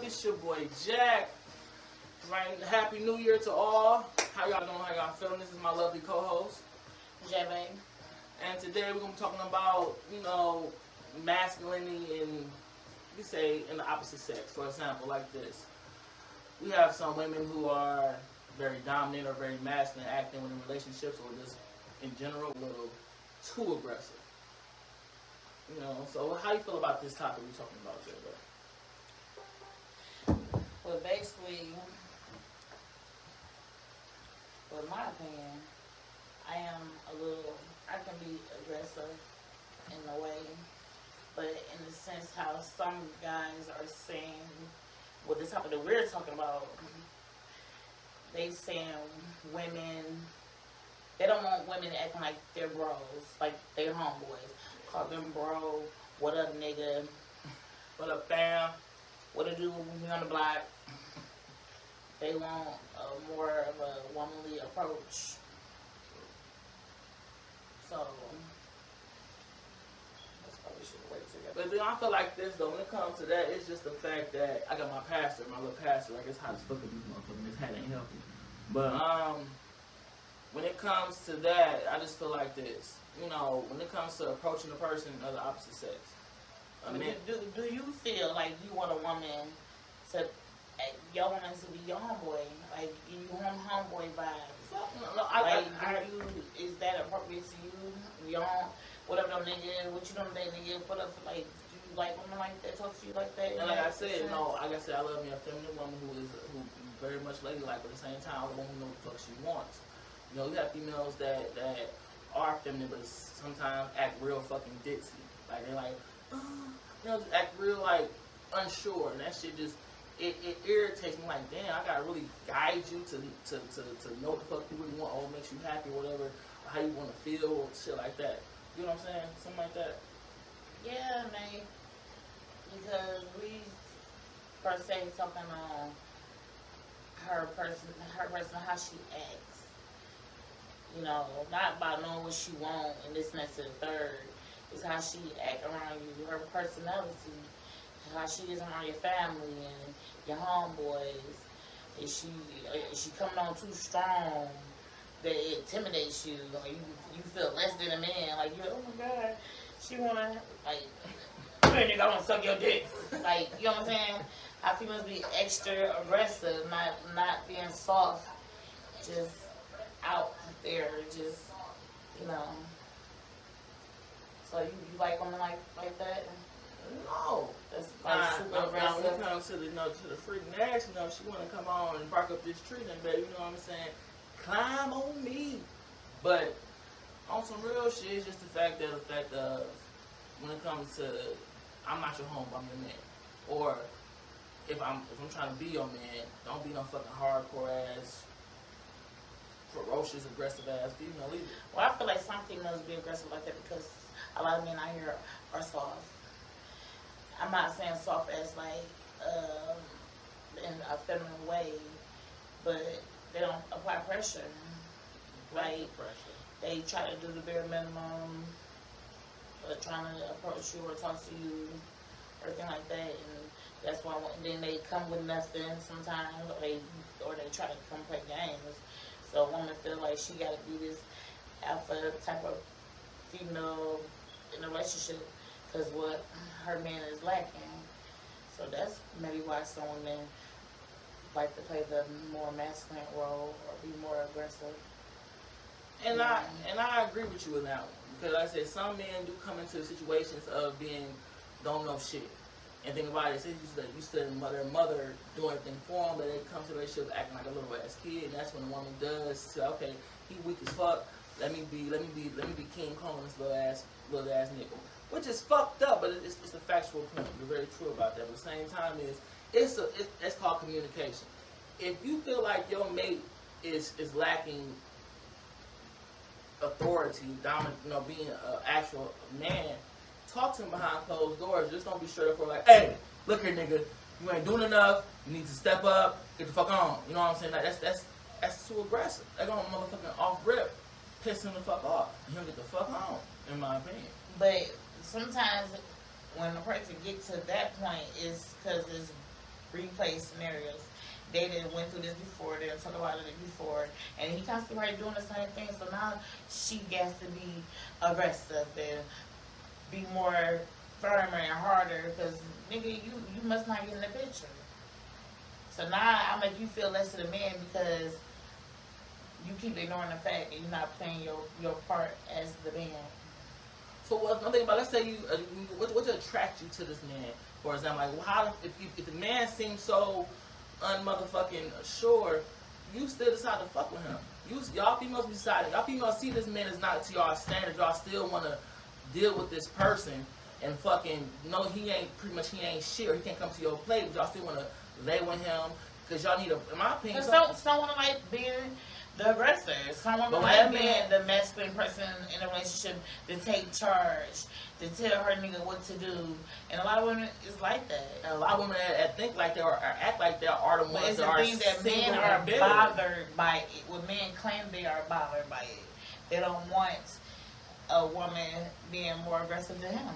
It's your boy Jack. Right, happy New Year to all. How y'all doing? How y'all feeling? This is my lovely co-host, Jai Bai. and today we're gonna be talking about masculinity and we say in the opposite sex. For example, like this, we have some women who are very dominant or very masculine, acting within relationships or just in general a little too aggressive. So how you feel about this topic we're talking about, Jay? Well, basically, in my opinion, I can be aggressive in a way, but in the sense how some guys are saying, well, this topic that we're talking about, they saying women, they don't want women acting like they're bros, like they're homeboys. Call them bro, what up, nigga? What up, fam? What to do when we on the block? They want more of a womanly approach. So that's why we should work together. But then I feel like this though, when it comes to that, it's just the fact that I got my little pastor, like it's hot as fuck with these motherfuckers. This hat ain't healthy. But when it comes to that, I just feel like this. When it comes to approaching a person of the opposite sex. Do you feel like you want a woman to, your woman to be your homeboy? Like, you want homeboy vibes? Is that appropriate to you? You don't, whatever them nigga, what you doing today, nigga? What up, like, do you like women like that, talk to you like that? And like I said, I love me a feminine woman who very much ladylike, but at the same time, a woman who knows what the fuck she wants. You have females that are feminine, but sometimes act real fucking ditzy. Like, they're like, just act real, like, unsure. And that shit just, it irritates me. Like, damn, I gotta really guide you to know what the fuck you really want, or what makes you happy, or whatever, or how you want to feel, or shit like that. You know what I'm saying? Something like that. Yeah, man. Because we first say something on her person, how she acts. Not by knowing what she wants and this and that to the third. It's how she act around you, her personality, how she is around your family and your homeboys. Is she coming on too strong that it intimidates you, or you feel less than a man? Like, you're, oh my God, she wanna, like, hey nigga, I wanna suck your dick. Like, you know what I'm saying? How females be extra aggressive, not being soft, just out there, just, So you like women like that? No. That's like super aggressive. When it comes to the freaking ass, she wanna come on and bark up this tree, then baby, you know what I'm saying? Climb on me. But on some real shit, it's just the fact of when it comes to I'm not your home, I'm your man. Or if I'm trying to be your man, don't be no fucking hardcore ass, ferocious, aggressive ass female either. Well, I feel like some females be aggressive like that because a lot of men out here are soft. I'm not saying soft as like in a feminine way, but they don't apply pressure. Like they try to do the bare minimum, trying to approach you or talk to you, or anything like that, and that's why. Then they come with nothing sometimes, or they try to come play games. So a woman feel like she got to be this alpha type of female in a relationship because what her man is lacking. So that's maybe why some women like to play the more masculine role or be more aggressive. And I agree with you with that one because like I said some men do come into situations of don't know shit. And think about it, you said their mother doing everything for them, but they come to the relationship acting like a little ass kid, and that's when the woman does say, okay, he weak as fuck. Let me be King Kong on this little ass nigga, which is fucked up, but it's a factual point. You're very true about that. But at the same time, it's called communication. If you feel like your mate is lacking authority, dominant, being an actual man. Talk to him behind closed doors. Just don't be straight up for like, hey, look here, nigga, you ain't doing enough. You need to step up. Get the fuck on. You know what I'm saying? Like that's too aggressive. They're gonna motherfucking off rip, piss him the fuck off. He'll get the fuck on, in my opinion. But sometimes when a person gets to that point, it's because it's replay scenarios. They didn't went through this before, they didn't talk about it before, and he constantly right doing the same thing. So now she gets to be aggressive and be more firmer and harder because nigga, you must not get in the picture. So now I make you feel less of the man because you keep ignoring the fact that you're not playing your part as the man. So what I'm thinking about, let's say you, what would attract you to this man? For example, like how if the man seems so unmotherfucking sure, you still decide to fuck with him. Y'all females decided. Y'all females see this man is not to y'all standard. Y'all still want to deal with this person and fucking know he ain't shit or he can't come to your plate. But y'all still want to lay with him because y'all need in my opinion. Someone like being the aggressor. Someone like being the masculine person in a relationship to take charge, to tell her nigga what to do. And a lot of women is like that. And a lot of women that think like they are act like they are the ones that are things that men are bothered by it. When men claim they are bothered by it, they don't want a woman being more aggressive than him.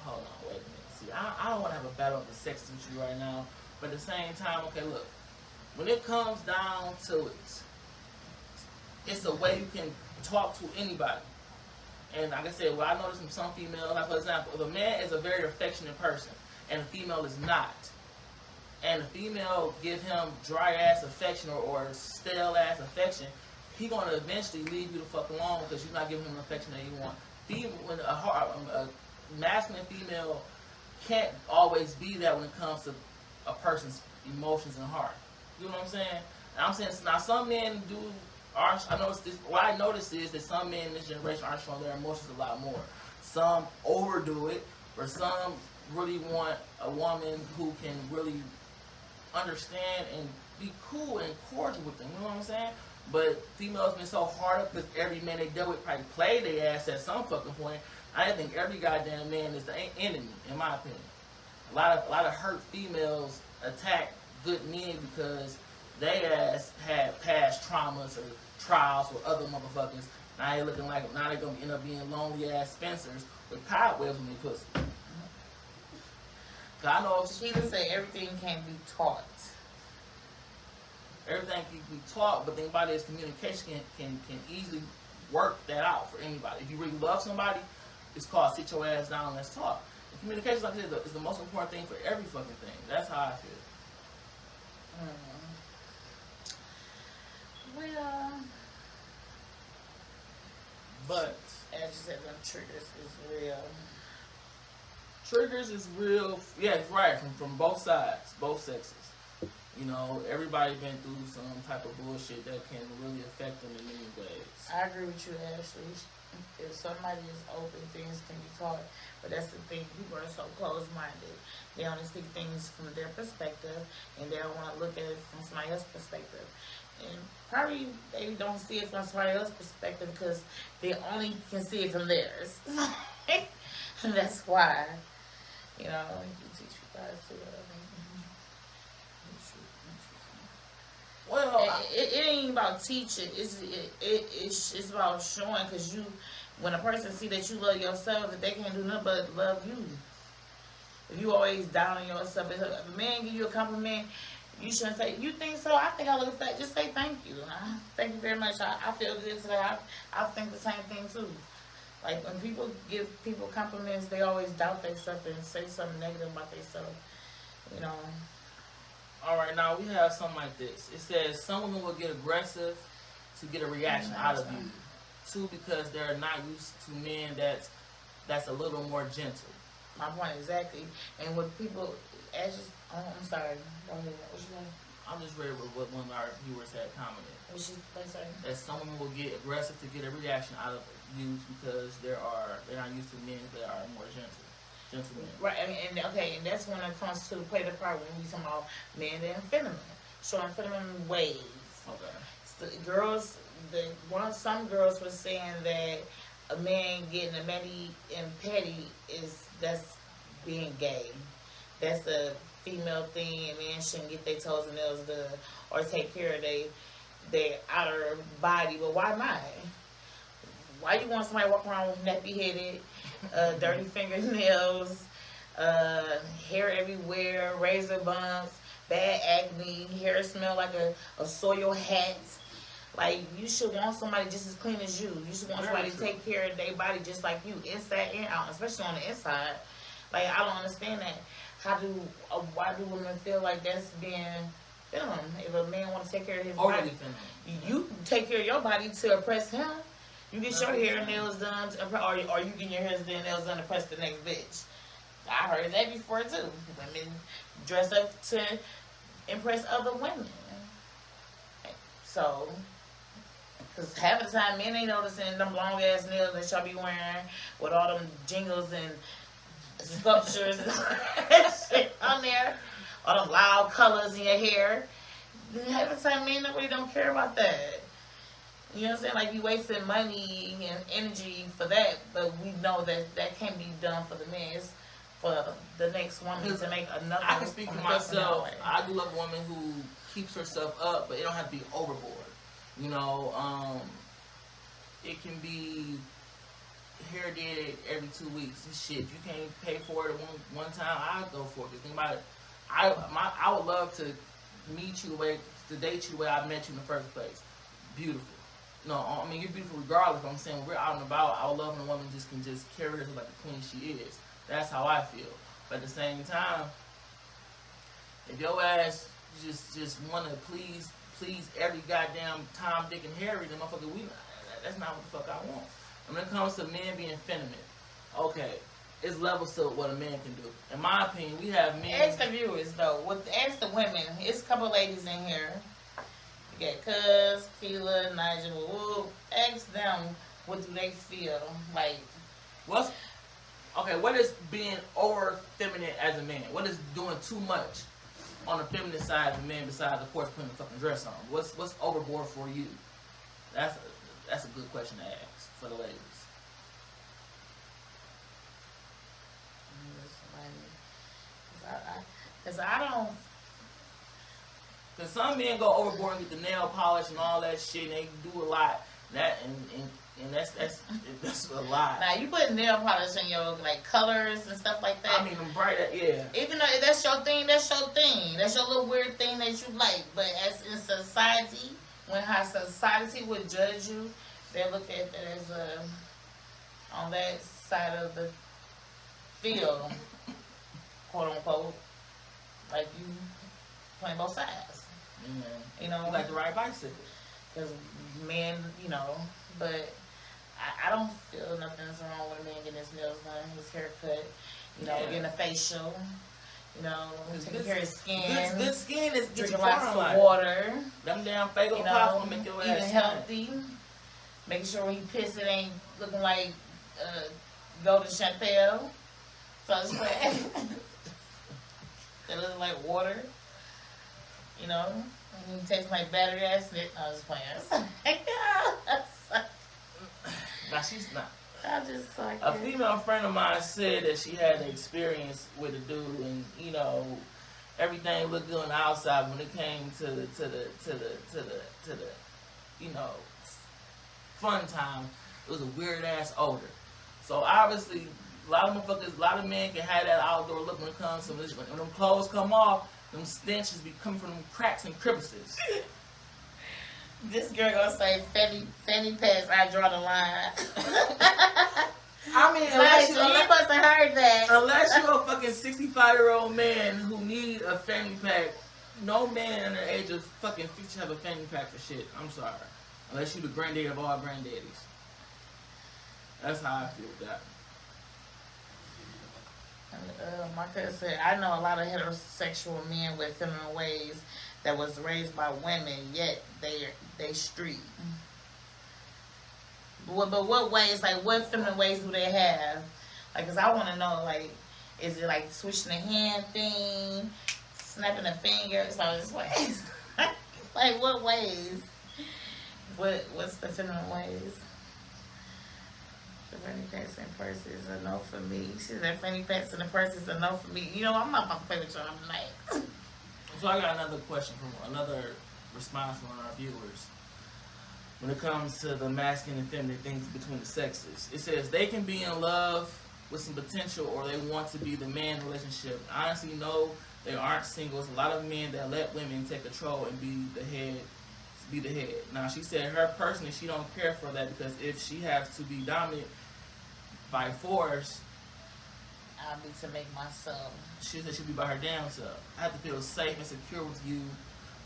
Hold on, wait a minute. See, I don't want to have a battle of the sexes with you right now, but at the same time, okay, look. When it comes down to it, it's a way you can talk to anybody. And like I said, well, I noticed from some females, like for example, if a man is a very affectionate person and a female is not, and the female give him dry ass affection or stale ass affection, he gonna eventually leave you the fuck alone because you're not giving him the affection that you want. When a masculine female can't always be that when it comes to a person's emotions and heart. You know what I'm saying? And I'm saying now some men what I noticed is that some men in this generation are showing their emotions a lot more. Some overdo it, or some really want a woman who can really understand and be cool and cordial with them. You know what I'm saying? But females been so hard up because every man they dealt with probably played their ass at some fucking point. I think every goddamn man is the enemy, in my opinion. A lot of hurt females attack good men because they ass had past traumas or trials with other motherfuckers. Now they looking like now they gonna end up being lonely ass Spencers with cobwebs in their pussy. I know she would say everything can be taught. Everything can be taught, but the thing about it is communication can easily work that out for anybody. If you really love somebody, it's called sit your ass down and let's talk. And communication, like I said, is the most important thing for every fucking thing. That's how I feel. Well, but as you said, them triggers is real. Triggers is real. Yeah, right. From both sides, both sexes. You know, everybody been through some type of bullshit that can really affect them in many ways. I agree with you, Ashley. If somebody is open, things can be taught. But that's the thing, people are so closed-minded. They only see things from their perspective, and they don't want to look at it from somebody else's perspective. And probably they don't see it from somebody else's perspective because they only can see it from theirs. And that's why, you know, you teach you guys to well, it ain't about teaching. It's about showing, because when a person see that you love yourself, that they can't do nothing but love you. If you always down on yourself, if a man give you a compliment, you shouldn't say, you think so? I think I look fat. Just say thank you. Thank you very much. I feel good today. I think the same thing too. Like when people give people compliments, they always doubt themselves and say something negative about themselves. You know. All right, now we have something like this. It says some women will get aggressive to get a reaction out of you. Two, because they're not used to men that's a little more gentle. My point exactly. And what people, I'm sorry. What you saying? I'm just reading what one of our viewers had commented. What she saying? That some women will get aggressive to get a reaction out of you because they're not used to men that are more gentle. Gentlemen. Right, and that's when it comes to play the part when we talk about men and feminine, showing feminine ways. Okay. So some girls were saying that a man getting a mani and petty that's being gay. That's a female thing, and men shouldn't get their toes and nails done or take care of their outer body. But why not? Why you want somebody walking around with nappy headed, dirty fingernails, hair everywhere, razor bumps, bad acne, hair smell like a soil hat. Like, you should want somebody just as clean as you. You should want somebody to take care of their body just like you, inside and out, especially on the inside. Like, I don't understand that. Why do women feel like that's being feminine? If a man want to take care of his body, you take care of your body to impress him. You get your hair and nails done, or you get your hair and nails done to impress the next bitch. I heard that before too. Women dress up to impress other women. So, because half the time men ain't noticing them long ass nails that y'all be wearing with all them jingles and sculptures and shit on there. All them loud colors in your hair. Half the time men really don't care about that. You know what I'm saying? Like, you wasting money and energy for that, but we know that can't be done for the men. It's for the next woman to make another. I can speak for myself. I do love a woman who keeps herself up, but it don't have to be overboard. You know, it can be hair did every 2 weeks and shit. You can't pay for it at one time. I'll go for it. Think about it. I would love to meet you to date you the way I met you in the first place. Beautiful. No, I mean, you're beautiful regardless. But I'm saying when we're out and about, I would love when a woman can just carry herself like the queen she is. That's how I feel. But at the same time, if your ass just want to please every goddamn Tom, Dick, and Harry, then motherfucker, that's not what the fuck I want. When it comes to men being feminine, okay, it's levels to what a man can do. In my opinion, we have men. Ask the viewers though. Ask the women. It's a couple ladies in here. You got Cuz, Keela, Nigel, Woo. Ask them what do they feel like. What is being over feminine as a man? What is doing too much on the feminine side of a man besides, of course, putting a fucking dress on? What's overboard for you? That's a good question to ask for the ladies. Because I don't. Because some men go overboard and get the nail polish and all that shit, and they do a lot. And that's a lot. Now you put nail polish in your like colors and stuff like that. I mean, them bright, yeah. Even though that's your thing, that's your thing. That's your little weird thing that you like. But as in society, when how society would judge you, they look at that as on that side of the field, quote unquote, like you playing both sides. Mm-hmm. You know, you like to ride bicycle. Because men, you know, but I don't feel nothing's wrong with a man getting his nails done, his hair cut, you know, getting a facial, you know, taking care of his skin. Good skin is drinking lots of water. Them damn fatal pops will make your ass eating healthy. Making sure when he piss, it ain't looking like Golden Chantel. So it's like, it looks like water, you know. And he tastes like battery acid. I was playing. Now she's not. I just like a female friend of mine said that she had an experience with a dude, and you know, everything looked good on the outside. When it came to the you know, fun time, it was a weird ass odor. So obviously, a lot of men can have that outdoor look when it comes to this. When them clothes come off, them stenches be coming from them cracks and crevices. This girl gonna say fanny packs, I draw the line. I mean, unless you must have heard that. Unless you're a fucking 65-year-old man who need a fanny pack, no man under the age of fucking 50 have a fanny pack for shit. I'm sorry. Unless you the granddaddy of all granddaddies. That's how I feel with that. My cousin said, I know a lot of heterosexual men with feminine ways that was raised by women, yet they street. But what ways, like, what feminine ways do they have? Like, because I want to know, like, is it like switching the hand thing, snapping a finger? So it's like, like, what ways? What's the feminine ways? The fanny packs and purses are no for me. She said fanny packs and the purses are no for me. You know, I'm not about to play with y'all tonight. So I got another question from another response from our viewers. When it comes to the masculine and feminine things between the sexes, it says they can be in love with some potential, or they want to be the man in the relationship. Honestly, no, they aren't singles. A lot of men that let women take control and be the head. Now, she said her personally, she don't care for that, because if she has to be dominant by force, I'll be to make myself. she said she'll be by her damn self. I have to feel safe and secure with you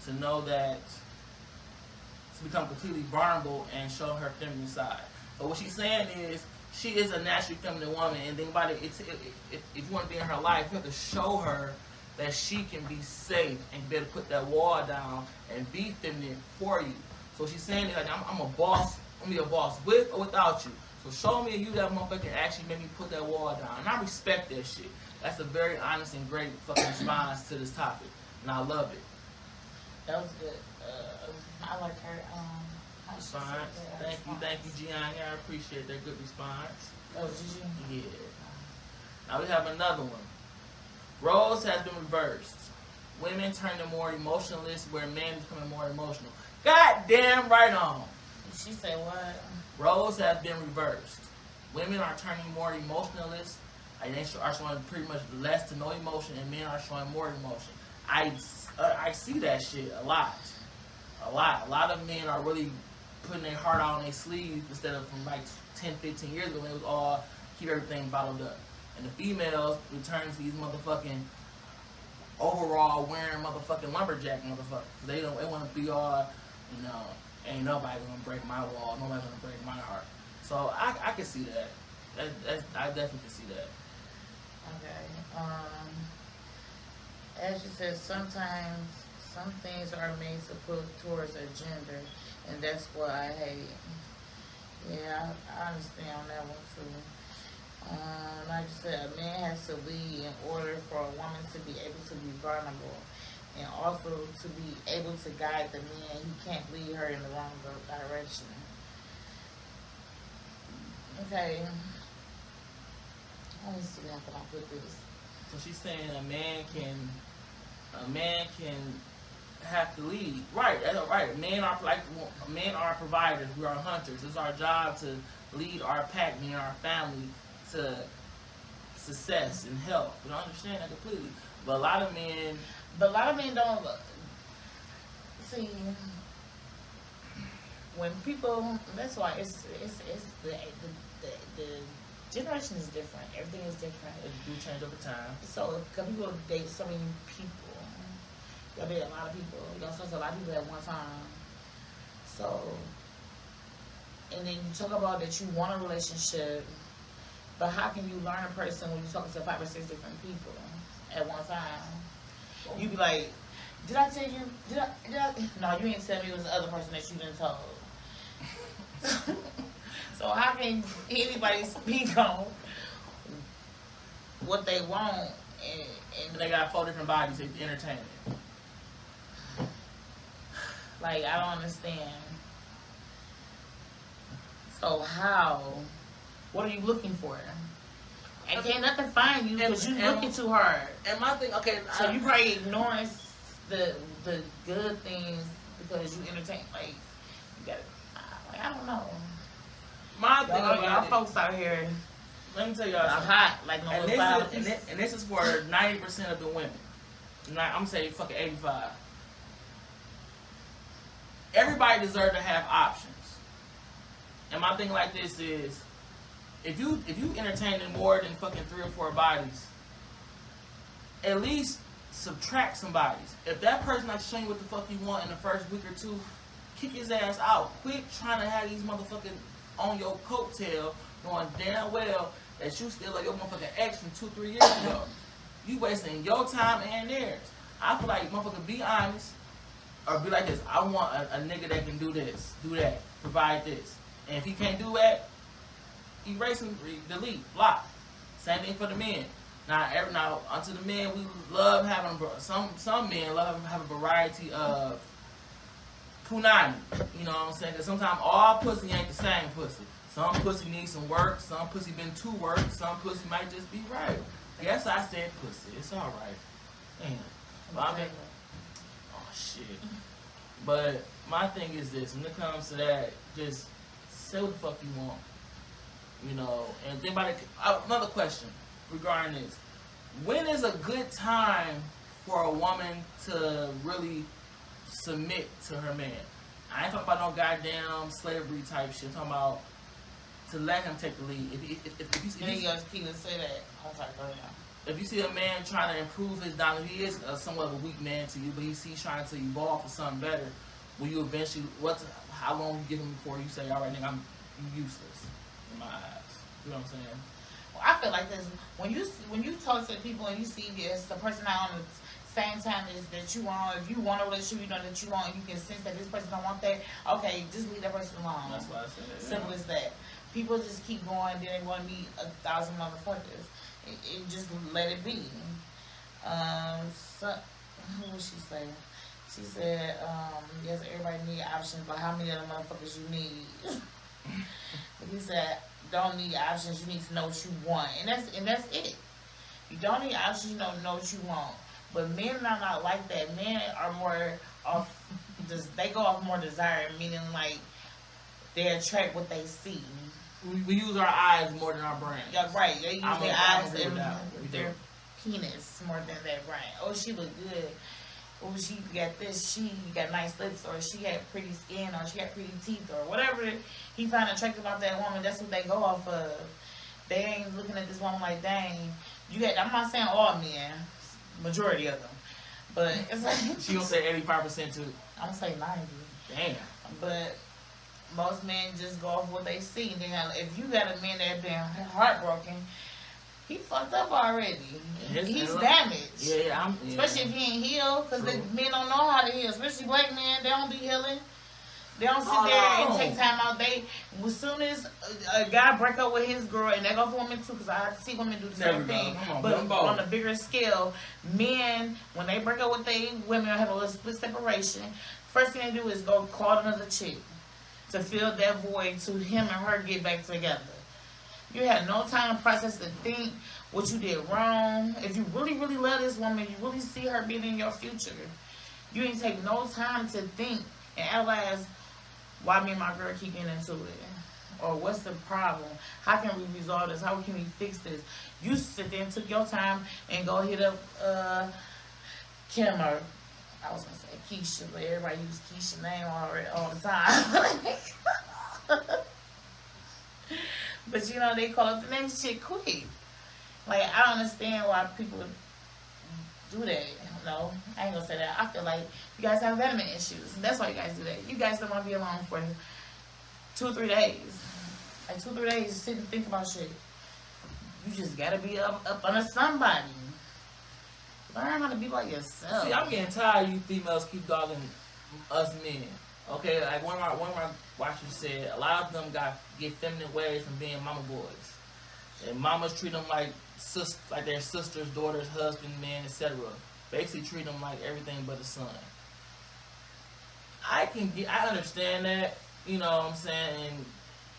to know that, to become completely vulnerable and show her feminine side. But what she's saying is, she is a naturally feminine woman, and think about it, if you want to be in her life, you have to show her that she can be safe and be able to put that wall down and be feminine for you. So she's saying is, like, I'm a boss, I'm gonna be a boss with or without you. So show me you that motherfucker can actually make me put that wall down. And I respect that shit. That's a very honest and great fucking response to this topic. And I love it. That was good. I like her Response. Thank you, Gianni. I appreciate that good response. Oh, did you? Yeah. Now we have another one. Roles has been reversed. Women turning more emotionless, where men becoming more emotional. Goddamn right on. She said what? Roles have been reversed. Women are turning more emotionalist, and they are showing pretty much less to no emotion, and men are showing more emotion. I see that shit a lot. A lot of men are really putting their heart out on their sleeve, instead of from like 10, 15 years ago when it was all keep everything bottled up. And the females return to these motherfucking overall wearing motherfucking lumberjack motherfuckers. They want to be all, you know, ain't nobody gonna break my wall, nobody gonna break my heart. So I can see that. I definitely can see that. Okay. As you said, sometimes some things are made to put towards a gender, and that's what I hate. Yeah, I understand on that one too. Like you said, a man has to lead in order for a woman to be able to be vulnerable, and also to be able to guide the man. He can't lead her in the wrong direction. Okay. Let me see how can I put this. So she's saying a man can have to lead. Right, that's right. Men are providers. We are hunters. It's our job to lead our pack, meaning our family, to success and health. We don't understand that completely. But a lot of men don't see when people. That's why it's the generation is different. Everything is different. It do change over time. So, because people date so many people. Y'all date a lot of people. Y'all talk to a lot of people at one time. So, and then you talk about that you want a relationship, but how can you learn a person when you're talking to 5 or 6 different people at one time? You be like, did I tell you? Did I? No, you ain't tell me it was the other person that you done told. So how can anybody speak on what they want and they got 4 different bodies to entertain it? Like, I don't understand. So how? What are you looking for? And can't nothing find you because you looking too hard. And my thing, okay. So you probably ignoring the good things because you entertain. Like, you got. Like, I don't know. My thing y'all folks out here. Let me tell y'all something. Hot like no and this is for 90% of the women. I'm saying fucking 85. Everybody deserves to have options. And my thing like this is, if you entertaining more than fucking 3 or 4 bodies, at least subtract some bodies. If that person not showing you what the fuck you want in the first week or 2, kick his ass out. Quit trying to have these motherfucking on your coattail, knowing damn well that you still like your motherfucking ex from 2-3 years ago. You wasting your time and theirs. I feel like motherfucker, be honest, or be like this. I want a nigga that can do this, do that, provide this. And if he can't do that, erase him, delete, block. Same thing for the men. Now, unto the men, we love having some men love having a variety of punani. You know what I'm saying? Because sometimes all pussy ain't the same pussy. Some pussy needs some work. Some pussy been to work. Some pussy might just be right. Yes, I said pussy. It's all right. Damn. Oh shit. But my thing is this: when it comes to that, just say what the fuck you want. You know, and think about it. Another question regarding this: when is a good time for a woman to really submit to her man? I ain't talking about no goddamn slavery type shit. I'm talking about to let him take the lead. If you say that. I'm sorry, go ahead. If you see a man trying to improve his dominance, he is somewhat of a weak man to you, but he's trying to evolve for something better. Will you eventually? How long you give him before you say, "All right, nigga, I'm useless in my eyes"? You know what I'm saying? Well, I feel like this when you talk to people and you see this, the person not on the same time is that you want. If you want a relationship, you know that you want. You can sense that this person don't want that. Okay, just leave that person alone. That's why I said that. Simple as that. People just keep going. Then they want to meet 1,000 motherfuckers. It just let it be. So, what was she saying? She said, yes, everybody need options, but how many of the motherfuckers you need? He said, don't need options, you need to know what you want. And that's it. You don't need options, you don't know what you want. But men are not like that. Men are more off, they go off more desire, meaning like they attract what they see. We use our eyes more than our brain. Yeah, right. They use their eyes and their penis more than their brain. Oh, she look good. Oh, she got this. She got nice lips, or she had pretty skin, or she got pretty teeth, or whatever he found attractive about that woman. That's what they go off of. They ain't looking at this woman like, dang, you got. I'm not saying all men, majority of them, but it's like she gonna say 85% too. I'm gonna say 90. Damn. But most men just go off what they see. Then if you got a man that been heartbroken, he fucked up already. He's damaged. Yeah. Especially if he ain't healed, because the men don't know how to heal. Especially black men, they don't be healing. They don't sit there and take time out. As soon as a guy break up with his girl, and that goes for women too, because I see women do the same thing. But on a bigger scale, men, when they break up with their women or have a little split separation, first thing they do is go call another chick to fill that void to him and her get back together. You had no time to process to think what you did wrong. If you really, really love this woman, you really see her being in your future, you ain't take no time to think and analyze why me and my girl keep getting into it. Or what's the problem? How can we resolve this? How can we fix this? You sit there and took your time and go hit up Kim, or I was going to say Keisha, but everybody use Keisha's name all the time. But you know, they call up the next shit quick. Like, I don't understand why people do that. No, I ain't gonna say that. I feel like you guys have vitamin issues. And that's why you guys do that. You guys don't want to be alone for 2 or 3 days. Like 2 or 3 days, just sit and think about shit. You just gotta be up under somebody. Learn how to be like yourself. See, I'm getting tired of you females keep dogging us men. Okay, like one of my watchers said, a lot of them get feminine ways from being mama boys, and mamas treat them like their sisters, daughters, husband, man, etc. Basically treat them like everything but a son. I understand that, you know what I'm saying, and,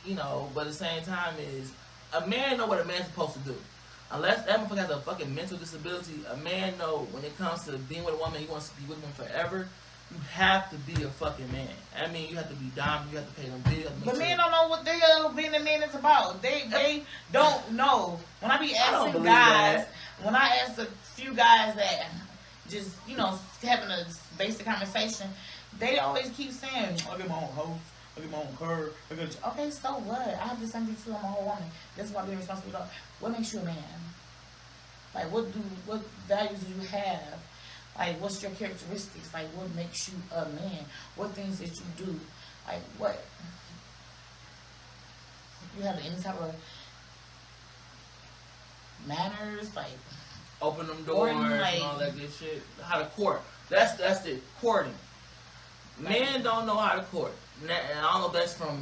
you know, but at the same time is a man know what a man's supposed to do. Unless that motherfucker has a fucking mental disability, a man know when it comes to being with a woman, he wants to be with them forever. You have to be a fucking man. I mean, you have to be dominant. You have to pay them bills. But men don't know what the hell being a man is about. They don't know. When I be asking guys, when I ask a few guys that just, you know, having a basic conversation, they always keep saying, I get my own house, I get my own car. Okay, so what? I have the same thing too. I'm a whole woman. That's why I'm being responsible. What makes you a man? Like, what values do you have? Like, what's your characteristics? Like, what makes you a man? What things that you do? Like, what? You have any type of manners? Like, open them doors and all that good shit. How to court. That's it. Courting. Men don't know how to court. And I don't know if that's from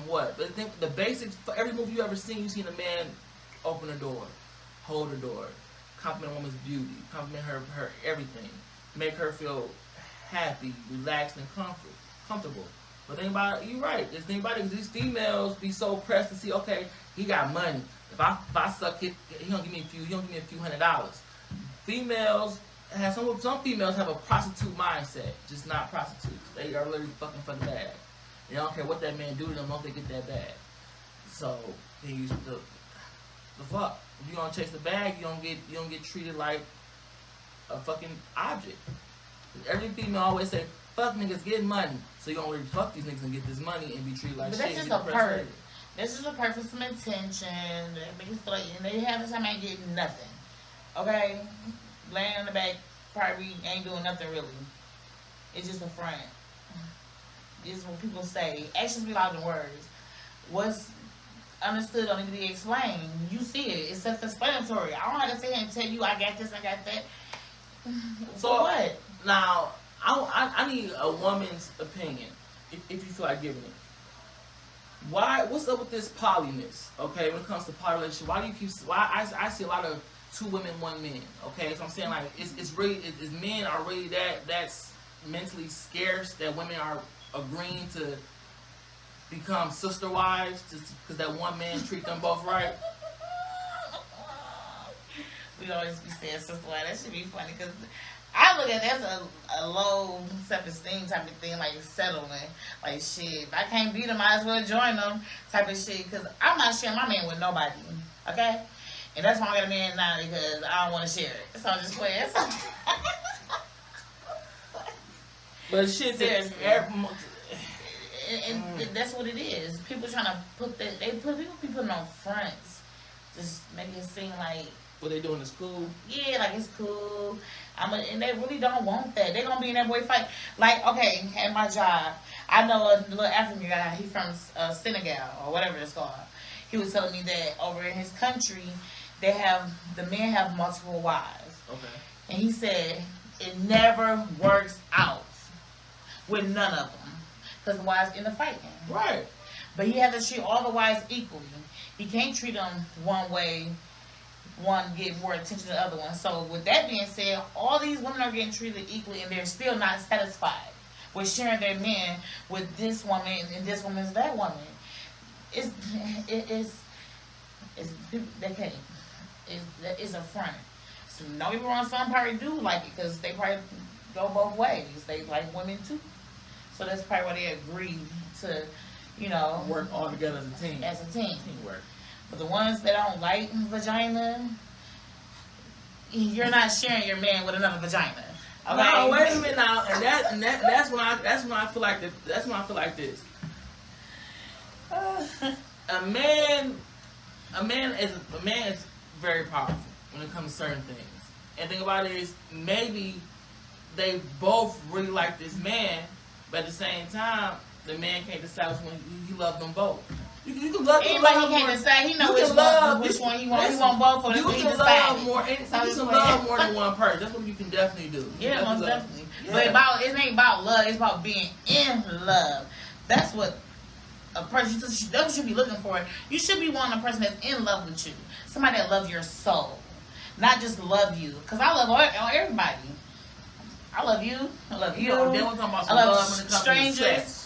what. But I think the basics, for every movie you ever seen, you seen a man open a door, hold a door, compliment a woman's beauty, compliment her everything, make her feel happy, relaxed, and comfortable. But think about it, you're right. Just think about it, these females be so pressed to see, okay, he got money. If I suck it, he don't give me a few $100. Females have some females have a prostitute mindset, just not prostitutes. They are literally fucking for the bag. They don't care what that man do to them, don't they get that bag. So then you the fuck. If you gonna chase the bag, you don't get treated like a fucking object. Every female always say, fuck niggas, get money. So you gonna really fuck these niggas and get this money and be treated like but shit. That's just a perk. This is a perk for some attention. They make you feel like, and they have this time ain't getting nothing. Okay? Laying in the back probably ain't doing nothing really. It's just a front. This is what people say. Actions be louder than words. What's understood don't need to be explained. You see it. It's self-explanatory. I don't have to sit here and tell you I got this, I got that. So what? Now, I need a woman's opinion, if you feel like giving it. What's up with this polyness? Okay, when it comes to poly relationship, why do you keep? Why I see a lot of 2 women, 1 man. Okay, so I'm saying like it's really men are really that's mentally scarce that women are agreeing to become sister wives because that 1 man treat them both right. We always be saying sister wife. That should be funny because I look at that as a low self-esteem type of thing, like settling. Like, shit, if I can't beat them, I might as well join them type of shit. Because I'm not sharing my man with nobody, okay? And that's why I got a man now, because I don't want to share it. So I'm just playing. But shit, seriously. And that's what it is. People trying to put that, people be putting on fronts. Just making it seem like what they doing is cool. Yeah, like it's cool. And they really don't want that. They gonna be in that boy fight. Like, okay, at my job, I know a little African guy. He from Senegal or whatever it's called. He was telling me that over in his country, the men have multiple wives. Okay. And he said it never works out with none of them because the wives end up fighting. Right. But he has to treat all the wives equally. He can't treat them one way. One get more attention than the other one. So with that being said, all these women are getting treated equally, and they're still not satisfied with sharing their men with this woman and this woman's that woman. They can't. It's a front. So no people wrong. Some probably do like it because they probably go both ways. They like women too. So that's probably why they agreed to, work all together as a team. Teamwork. But the ones that don't like vagina, you're not sharing your man with another vagina. Okay? No, wait a minute now, and that's when I feel like this. A man is very powerful when it comes to certain things. And the thing about it is maybe they both really like this man, but at the same time, the man can't decide when he loves them both. You can love anybody. He can't decide. He knows which one he wants. He want both of them. You can love more. You can love more than one person. That's what you can definitely do. Yeah, most definitely. Yeah. But it ain't about love. It's about being in love. That's what a person. That's what you should be looking for. You should be wanting a person that's in love with you. Somebody that loves your soul, not just love you. Because I love everybody. I love you. I love you. I love strangers.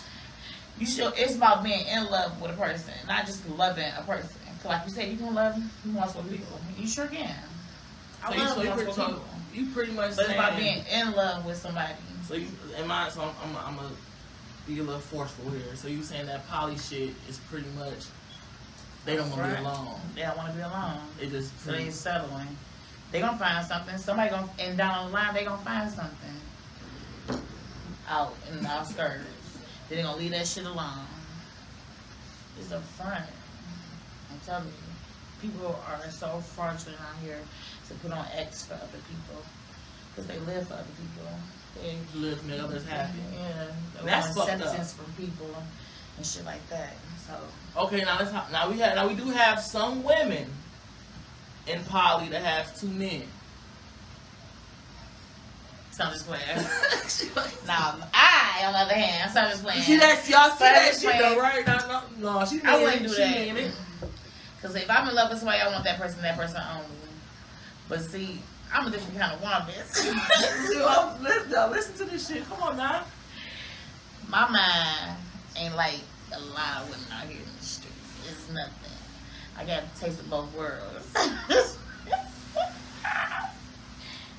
It's about being in love with a person, not just loving a person. Cause like you said, you can love multiple people. You sure can. I love multiple people. You pretty much. But it's about being in love with somebody. So I'm gonna be a little forceful here. So you saying that poly shit is pretty much they don't want to be alone. They don't want to be alone. So they ain't settling. They gonna find something. Somebody and down the line they gonna find something out in the outskirts. They're gonna leave that shit alone. It's a front. I'm telling you, people are so fraudulent out here to put on X for other people because they live for other people. They live to make others happy. Yeah, they that's want acceptance from people and shit like that. So okay, now we do have some women in poly that have 2 men. So I'm just playing. Now, on the other hand, so I'm just playing. Y'all see that shit though, right? No, I wouldn't do that. Because if I'm in love with somebody, I want that person only. But see, I'm a different kind of woman. Listen to this shit. Come on now. My mind ain't like a lot of women out here in the streets. It's nothing. I got a taste of both worlds.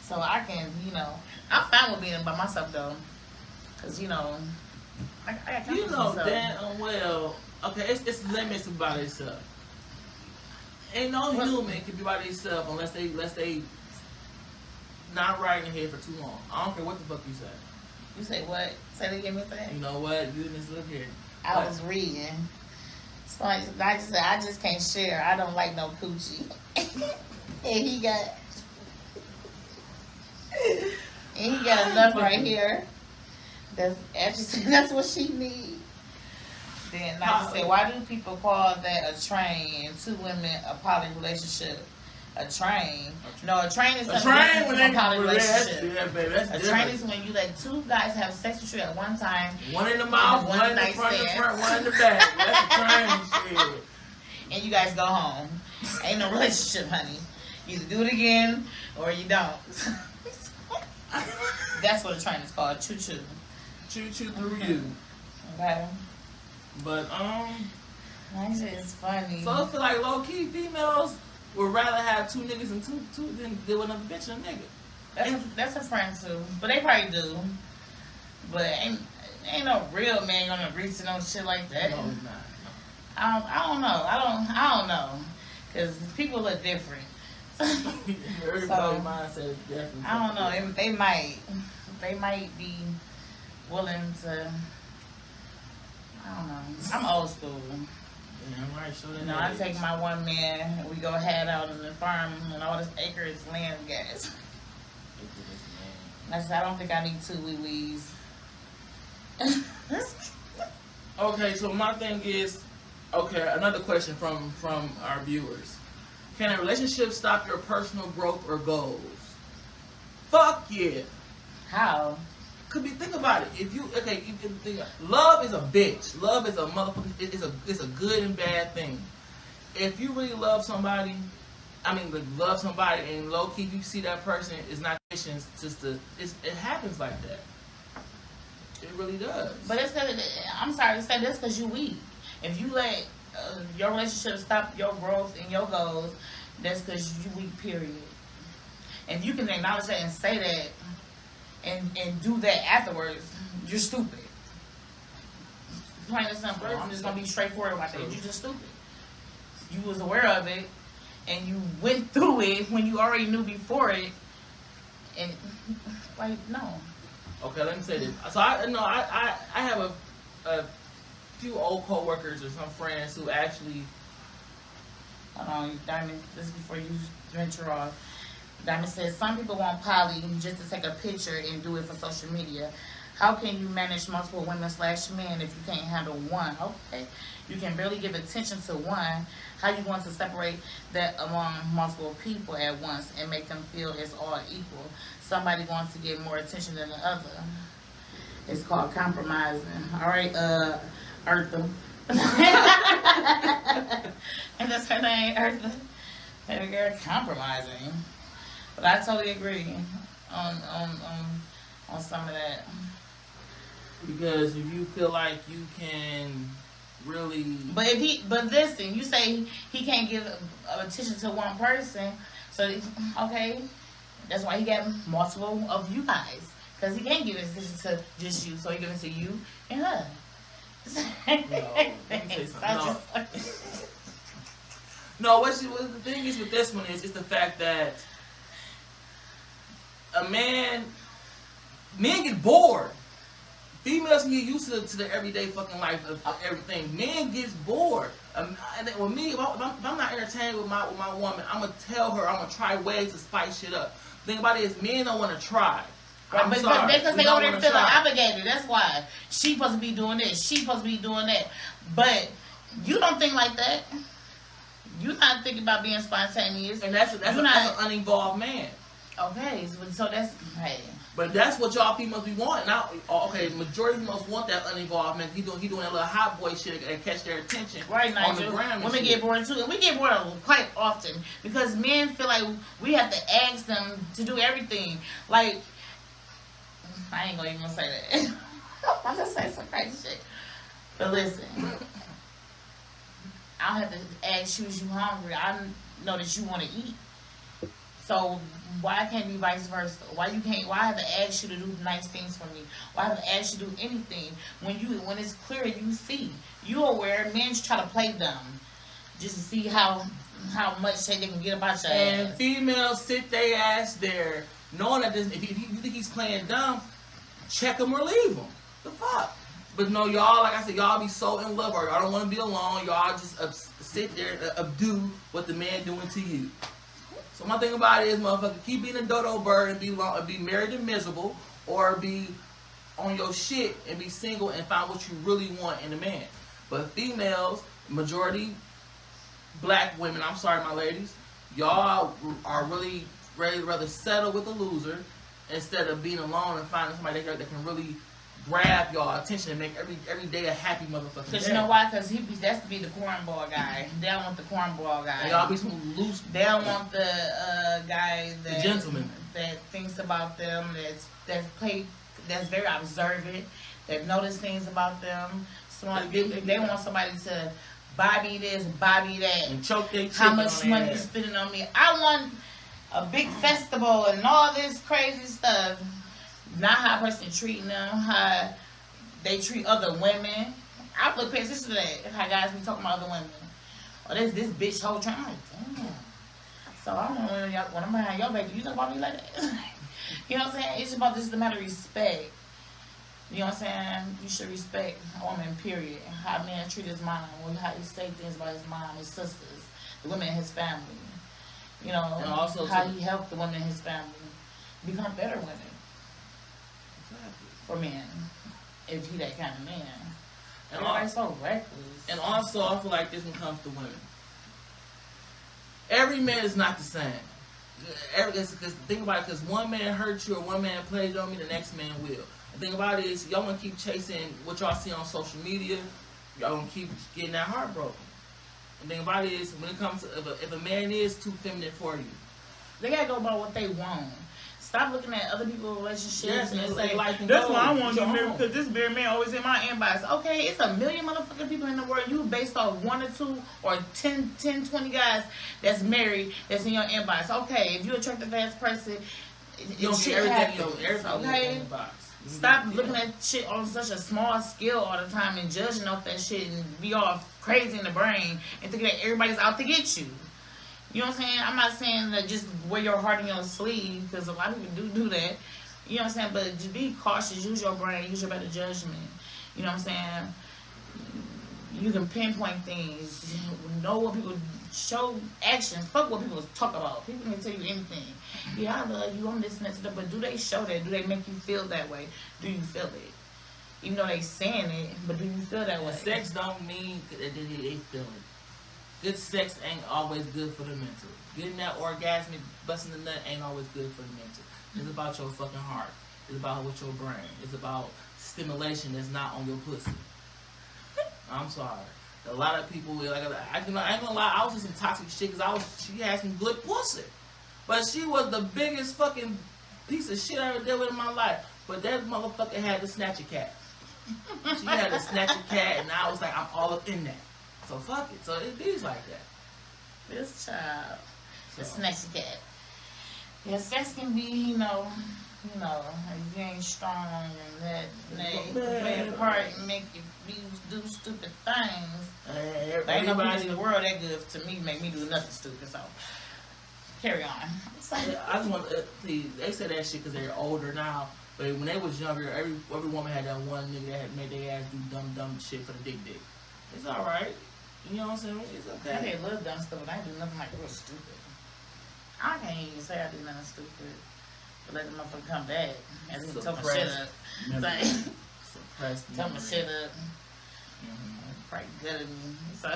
So I can, I'm fine with being by myself though, cause I got damn well. Okay, it's limits about itself. Ain't no human can be by themselves unless they not right in here for too long. I don't care what the fuck you say. You say what? Say that again, Mr. You know what? You just look here. I was reading. So I just can't share. I don't like no coochie. And he got enough right here. That's what she needs. Then like I said, why do people call that a train and two women a poly relationship? A train. No, a train is something different from a poly relationship. Yeah, baby, that's a train is when you let two guys have sex with you at one time. One in the mouth, one in the front, one in the back. That's a train shit. And you guys go home. Ain't no relationship, honey. You either do it again or you don't. That's what a train is called. Choo choo. Choo choo through you. Okay. But that shit is funny. So I feel like low key females would rather have two niggas and two than deal with another bitch and a nigga. That's a friend too, but they probably do. But ain't no real man gonna agree to no shit like that. No, he's not. I don't know. I don't know, cause people look different. Everybody's mindset is definitely. I don't know. They might be willing to. I don't know. I'm old school. Yeah, right. Sure. You know, I take my one man and we go head out in the farm and all this acres land gas. I don't think I need two wee-wees. Okay, so my thing is, another question from our viewers. Can a relationship stop your personal growth or goals? Fuck yeah. How? Think about it. If you love is a bitch. Love is a motherfucker. It's a good and bad thing. If you really love somebody, love somebody, and low key you see that person is not patience. It happens like that. It really does. But it's because I'm sorry to say this, because you weak. If you let your relationship stop your growth and your goals, that's because you weak. Period. If you can acknowledge that and say that. And do that afterwards, you're stupid. Plain and simple. I'm just gonna be straightforward about that. You're just stupid. You was aware of it, and you went through it when you already knew before it, and no. Okay, let me say this. So I have a few old coworkers or some friends who actually. Hold on, Diamond. This is before you venture off. Diamond says, some people want poly just to take a picture and do it for social media. How can you manage multiple women/men if you can't handle one? Okay. You can barely give attention to one. How you going to separate that among multiple people at once and make them feel it's all equal? Somebody going to get more attention than the other. It's called compromising. All right, Eartha. And that's her name, Eartha. Baby girl, compromising. But I totally agree on some of that. Because if you feel like you can really, but listen, you say he can't give attention to one person, so okay, that's why he got multiple of you guys, because he can't give attention to just you, so he gives it to you and her. No, let me say something. No, what the thing is with this one is the fact that men get bored. Females can get used to the everyday fucking life of everything. Men gets bored. And then with me, if I'm not entertained with my woman, I'm gonna tell her, I'm gonna try ways to spice shit up. The thing about it is, men don't want to try. Right, but because they over there feeling obligated. That's why she supposed to be doing this. She supposed to be doing that. But you don't think like that. You're not thinking about being spontaneous. And that's an uninvolved man. Okay, so that's hey. But that's what y'all females be wanting. Now, okay, majority of females want that uninvolved man. He doing that little hot boy shit and catch their attention. Right, on Nigel. the gram. Women get bored too, and we get bored quite often because men feel like we have to ask them to do everything. Like, I ain't gonna even say that. I'm gonna say some crazy shit. But listen, I don't have to ask you, is you hungry? I know that you want to eat. So why can't it be vice versa? Why I have to ask you to do nice things for me? Why I have to ask you to do anything when it's clear you see? You aware men try to play dumb just to see how how much they can get about your And ass. females sit their ass there, knowing that this, if you think he's playing dumb, check him or leave him. The fuck? But no, y'all, like I said, y'all be so in love, or y'all don't want to be alone. Y'all just sit there and do what the man doing to you. So my thing about it is, motherfucker, keep being a dodo bird and be married and miserable, or be on your shit and be single and find what you really want in a man. But females, majority black women, I'm sorry, my ladies, y'all are really ready to rather settle with a loser instead of being alone and finding somebody that can really grab y'all attention and make every day a happy motherfucking day. Because you know why? Because that's to be the cornball guy. They don't want the cornball guy. And y'all be some loose. They don't want the guy that, the gentleman that thinks about them, that's very observant, that notice things about them. They want somebody to Bobby this, Bobby that, and choke their chicken. How much money you spending on me? I want a big festival and all this crazy stuff. Not how a person treating them, how they treat other women. I look pay attention to that. How guys be talking about other women. Oh, there's this bitch whole time. I'm like, damn. So I don't know when I'm behind your baby, you talk about me like that. You know what I'm saying? It's about just a matter of respect. You know what I'm saying? You should respect a woman, period. How a man treat his mom, how he say things about his mom, his sisters, the women in his family. You know, and also how he helped the women in his family become better women. For men, if he that kind of man. And everybody's so reckless. And also, I feel like this one comes to women. Every man is not the same. Because think about it, because one man hurts you or one man plays on me, the next man will. The thing about it is, y'all want to keep chasing what y'all see on social media. Y'all gonna keep getting that heart broken. The thing about it is, when it comes to if a man is too feminine for you, they gotta go about what they want. Stop looking at other people's relationships and say, like, that's why I want to get married because this married man always in my inbox. Okay, it's a million motherfucking people in the world. You based off 1 or 2 or 10, 20 guys that's married that's in your inbox. Okay, if you're attractive ass person, you don't see everything in your inbox. Stop looking at shit on such a small scale all the time and judging off that shit and be all crazy in the brain and thinking that everybody's out to get you. You know what I'm saying? I'm not saying that just wear your heart in your sleeve, because a lot of people do that. You know what I'm saying? But just be cautious. Use your brain. Use your better judgment. You know what I'm saying? You can pinpoint things. Know what people show actions. Fuck what people talk about. People can tell you anything. Yeah, I love you. I'm this and that. But do they show that? Do they make you feel that way? Do you feel it? Even though they saying it, but do you feel that way? Sex don't mean that they feel it. Good sex ain't always good for the mental. Getting that orgasmic, busting the nut ain't always good for the mental. It's about your fucking heart. It's about with your brain. It's about stimulation that's not on your pussy. I'm sorry. A lot of people, like, I ain't gonna lie, I was in some toxic shit because she had some good pussy. But she was the biggest fucking piece of shit I ever dealt with in my life. But that motherfucker had to snatch a cat. She had to snatch a cat, and I was like, I'm all up in that. So fuck it. So it is like that. This child, the snatch a cat. Yeah, sex can be, you know, if you ain't strong and that play a part and make you do stupid things. Ain't nobody in the world that good to me make me do nothing stupid. So carry on. I just want to see. They say that shit because they're older now. But when they was younger, every woman had that one nigga that had made their ass do dumb shit for the dick. It's all right. You know what I'm saying? It's okay. I did little dumb stuff, but I didn't do nothing like real stupid. I can't even say I did nothing stupid. But let the motherfucker come back and then tell my shit up. Tell my shit up. Probably good at me. So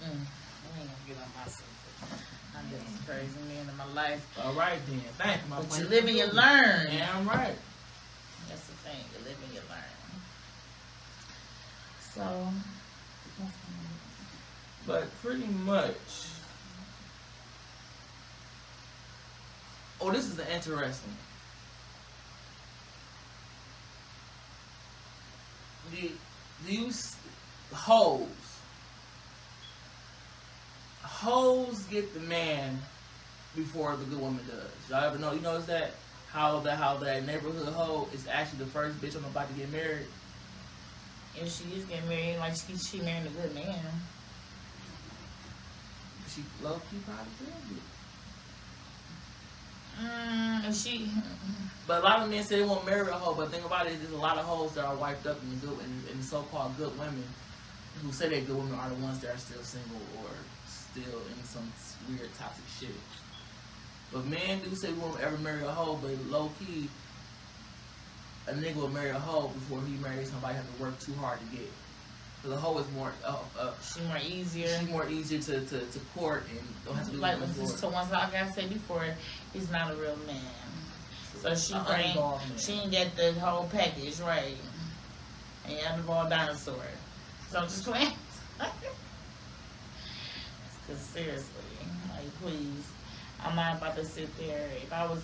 we ain't gonna get on my secret. I'm just crazy man in my life. All right then. Thank you, my But you live and you learn. Damn right. That's the thing. You live and you learn. So. But pretty much. Oh, this is the interesting. These hoes get the man before the good woman does. Y'all ever know? You notice that? How that neighborhood hoe is actually the first bitch I'm about to get married. If she is getting married, like she married a good man. She low key probably could be. And she. But a lot of men say they won't marry a hoe. But the thing about it is, there's a lot of hoes that are wiped up in the so-called good women who say they're good women are the ones that are still single or still in some weird toxic shit. But men do say we won't ever marry a hoe, but low key, a nigga will marry a hoe before he marries somebody have to work too hard to get. Because a hoe is more, she's more easier. She's more easier to court and don't have to do like so once like I said before, he's not a real man. True. So she ain't get the whole package right. And you have the ball dinosaur. So I'm just playing. Cause seriously, like please, I'm not about to sit there. If I was,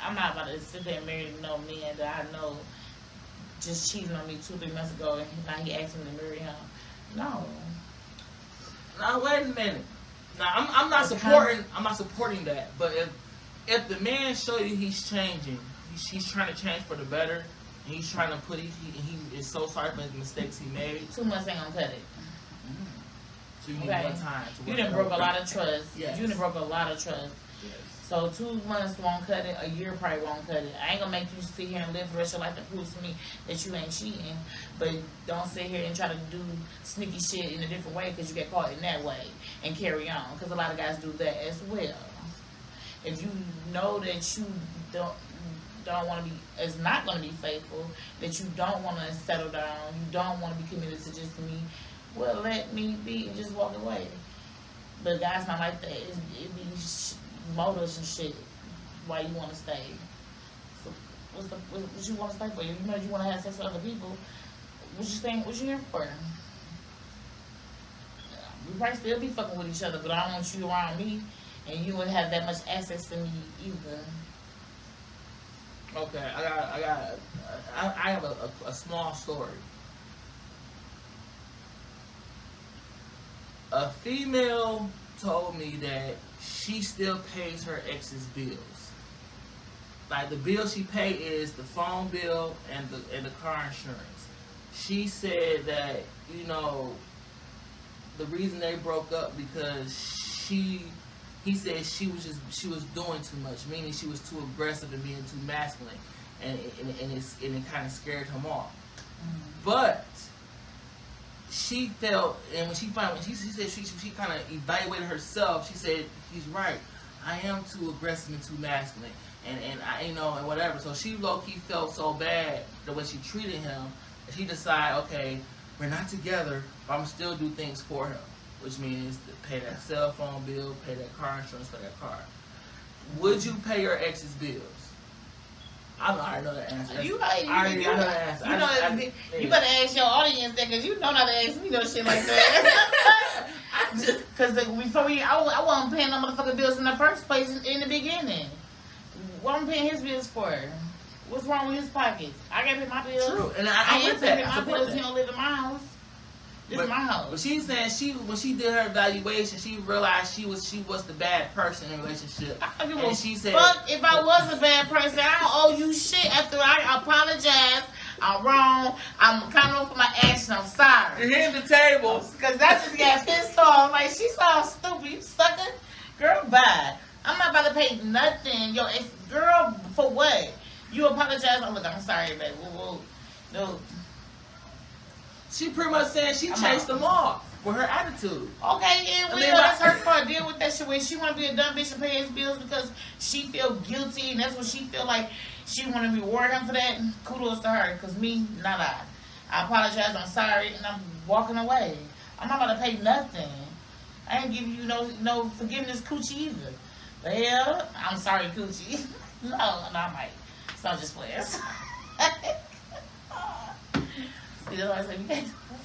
I'm not about to sit there and marry no man that I know just cheating on me 2-3 months ago, and now he asked me to marry him. No. Now wait a minute. Now I'm not supporting. I'm not supporting that. But if the man show you he's changing, he's trying to change for the better, and he's trying to put he is so sorry for the mistakes he made. 2 months ain't gonna cut it. So you need more time. You done broke a lot of trust. Yes. You done broke a lot of trust. Yes. So 2 months won't cut it. A year probably won't cut it. I ain't gonna make you sit here and live the rest of your life and prove to me that you ain't cheating. But don't sit here and try to do sneaky shit in a different way because you get caught in that way and carry on. Because a lot of guys do that as well. If you know that you don't want to be, is not going to be faithful, that you don't want to settle down, you don't want to be committed to just me, well, let me be and just walk away. But guys not like that. It be motives and shit why you want to stay. So what you want to stay for? You know you want to have sex with other people. What you staying? What you here for? We probably still be fucking with each other, but I don't want you around me, and you wouldn't have that much access to me either. Okay, I have a small story. A female told me that she still pays her ex's bills. Like the bill she pay is the phone bill and the car insurance. She said that, you know, the reason they broke up because he said she was doing too much, meaning she was too aggressive and being too masculine, and it kind of scared him off. But she felt, and when she said she kind of evaluated herself, she said he's right. I am too aggressive and too masculine, and I, you know, and whatever. So she low key felt so bad the way she treated him, that she decided, okay, we're not together, but I'm still do things for him, which means to pay that cell phone bill, pay that car insurance for that car. Would you pay your ex's bills? I already know the answer. You already know the answer. You better ask your audience that, because you know not to ask me no shit like that. Because before I wasn't paying no motherfucking bills in the first place in the beginning. What I'm paying his bills for? What's wrong with his pockets? I gotta pay my bills. True, and I ain't paying my bills. He don't live in my house. This is my house. But she's saying when she did her evaluation, she realized she was the bad person in the relationship. And she said, fuck if I was a bad person, I don't owe you shit. After I apologize, I'm wrong. I'm coming off for my action. I'm sorry. Here's the table. Because I just got pissed off. Like, she sounds stupid. You sucker. Girl, bye. I'm not about to pay nothing. Yo, girl, for what? You apologize. Oh, look, I'm sorry, baby. Whoa. No. She pretty much saying she chased them off with her attitude. Okay, and we know that's her fault. Deal with that shit. When she want to be a dumb bitch and pay his bills because she feel guilty, and that's what she feel like she want to reward him for that. Kudos to her, because me, not I. I apologize. I'm sorry, and I'm walking away. I'm not about to pay nothing. I ain't giving you no forgiveness, coochie either. The hell, I'm sorry, coochie. no, I might. So I'm just playing. See, that's why I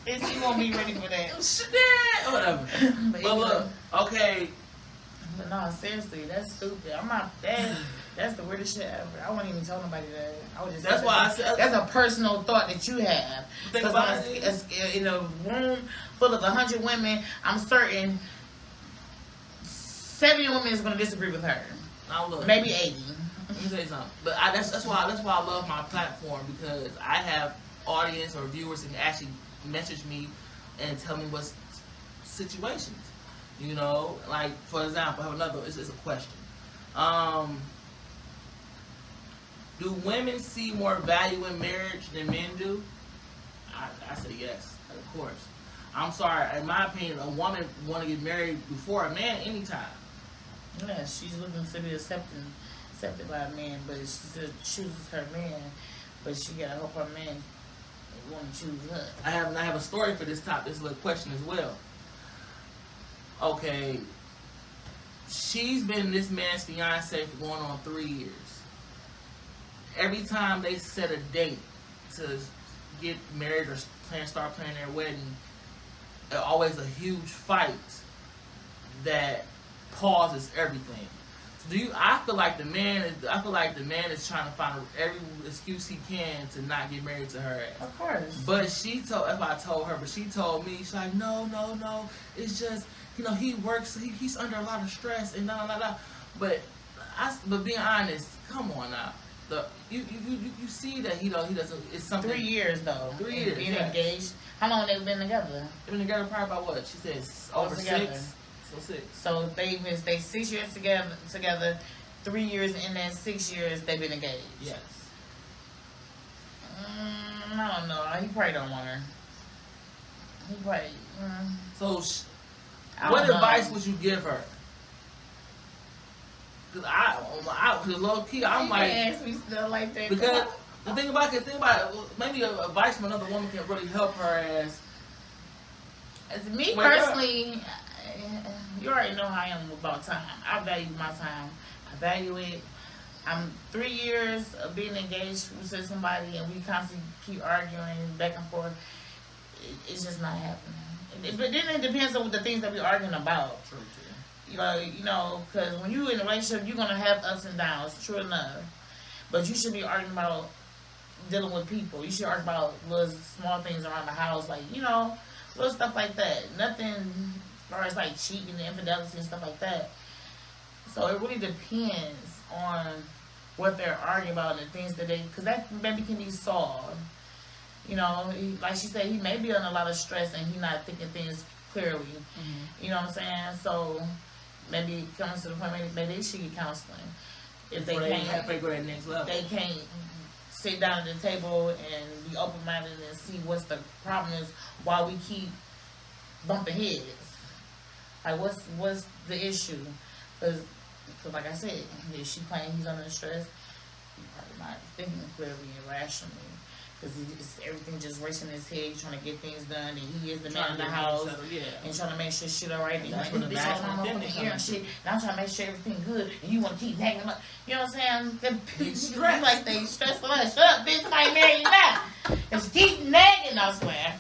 said, she won't be ready for that. Whatever. But look, okay. But no, seriously, that's stupid. I'm not that. That's the weirdest shit ever. I wouldn't even tell nobody that. I would just. That's why I said that's a personal thought that you have. Because in a room full of 100 women, I'm certain 70 women is going to disagree with her. Now look, maybe 80. Let me say something. But that's why I love my platform, because I have audience or viewers can actually message me and tell me what's situations. You know, like for example, I have another. It's a question. Do women see more value in marriage than men do? I say yes, of course. I'm sorry. In my opinion, a woman want to get married before a man anytime. Yeah, she's looking to be accepted by a man, but she still chooses her man. But she gotta hope her man want to choose her. I have a story for this little question as well. Okay, she's been this man's fiance for going on 3 years. Every time they set a date to get married or start planning their wedding, always a huge fight that pauses everything. So I feel like the man is trying to find every excuse he can to not get married to her ass. Of course. But she told me, she's like, no, it's just, you know, he works, he's under a lot of stress and blah. But being honest, come on now. You see that he doesn't. It's something. 3 years though. 3 years. Being engaged. How long they been together? They've been together probably about what? She says over 6. So 6. So they 6 years together. 3 years in that 6 years they've been engaged. Yes. I don't know. He probably don't want her. He probably. So, what advice would you give her? Cause low key, I'm like, ask me still like that. Because the thing about it, maybe advice from another woman can really help her as me personally. You already know how I am about time. I value my time. I value it. I'm 3 years of being engaged with somebody, and we constantly keep arguing back and forth. It's just not happening. But then it depends on the things that we're arguing about. True. You know, because when you're in a relationship, you're gonna have ups and downs. True enough, but you should be arguing about dealing with people. You should argue about little small things around the house, like little stuff like that. Nothing as far as like cheating and infidelity and stuff like that. So it really depends on what they're arguing about and the things that because that maybe can be solved. You know, like she said, he may be under a lot of stress and he's not thinking things clearly. Mm-hmm. You know what I'm saying? So maybe it comes to the point maybe they should get counseling. If they can't go to that next level. They can't sit down at the table and be open minded and see what's the problem is while we keep bumping heads. Like what's the issue? Because like I said, if she claims he's under stress, he's probably not thinking clearly and rationally. Because everything just racing in his head, trying to get things done, and he is the man in the house, and trying to make sure shit alright. And I'm over here and shit, and I'm trying to make sure everything good, and you want to keep hanging up. You know what I'm saying? You like they stressful. Shut up, bitch! Somebody marry you now. Just keep nagging, I swear.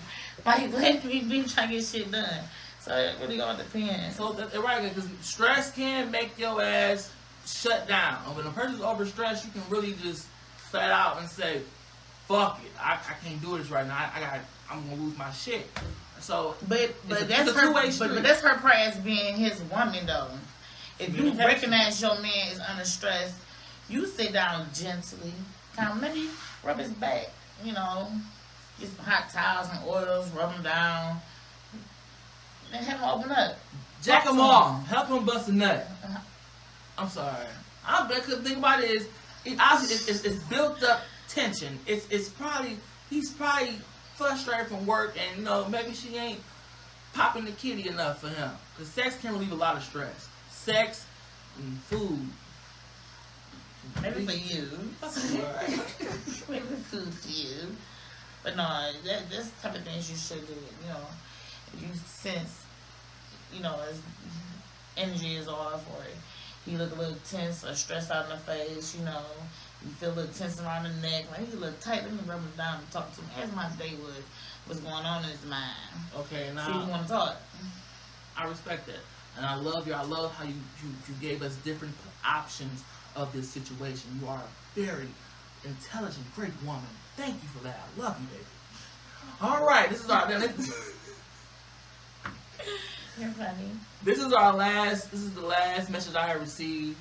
Like let me be trying to get shit done. So it really all depends. So right, because stress can make your ass shut down. When a person's overstressed, you can really just flat out and say, fuck it, I can't do this right now. I'm gonna lose my shit. So, but that's her. But that's her part as being his woman, though. If you recognize your man is under stress, you sit down gently, kind of maybe rub his back. You know, get some hot towels and oils, rub him down, and have him open up. Jack him off, help him bust a nut. I'm sorry. I bet because the thing about it is, it's built up tension. He's probably frustrated from work, and maybe she ain't popping the kitty enough for him. Cause sex can relieve a lot of stress. Sex and food. Maybe for you. Maybe food for you. But no, that's the type of things you should do. If you sense, his energy is off, or he look a little tense or stressed out in the face, you feel a little tense around the neck, like he's a little tight. Let me rub him down and talk to him. Ask my day what's going on in his mind. Okay, now see if you want to talk. I respect that, and I love you. I love how you gave us different options of this situation. You are a very intelligent, great woman. Thank you for that. I love you, baby. All right, this is our. You're funny. This is the last message I have received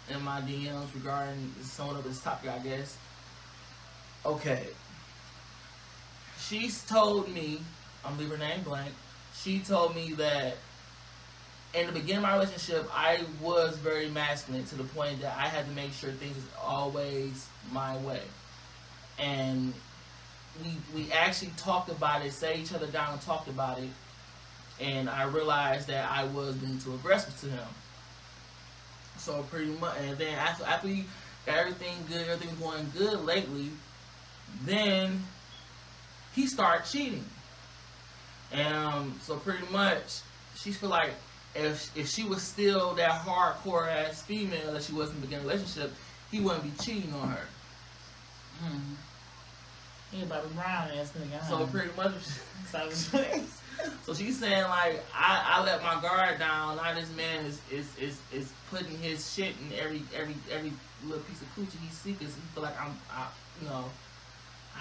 in my DMs regarding somewhat of this topic, I guess. Okay. she's told me, I'm leaving her name blank. She told me that in the beginning of my relationship, I was very masculine to the point that I had to make sure things was always my way. And we actually talked about it, sat each other down and talked about it. And I realized that I was being too aggressive to him. So pretty much, and then after we got everything good, everything was going good lately, then he started cheating. And so pretty much, she feel like if she was still that hardcore ass female that she was in the beginning of the relationship, he wouldn't be cheating on her. He about to brown ass nigga. So pretty much, so she's saying like I let my guard down. Now this man is putting his shit in every little piece of coochie he sees. He feel like I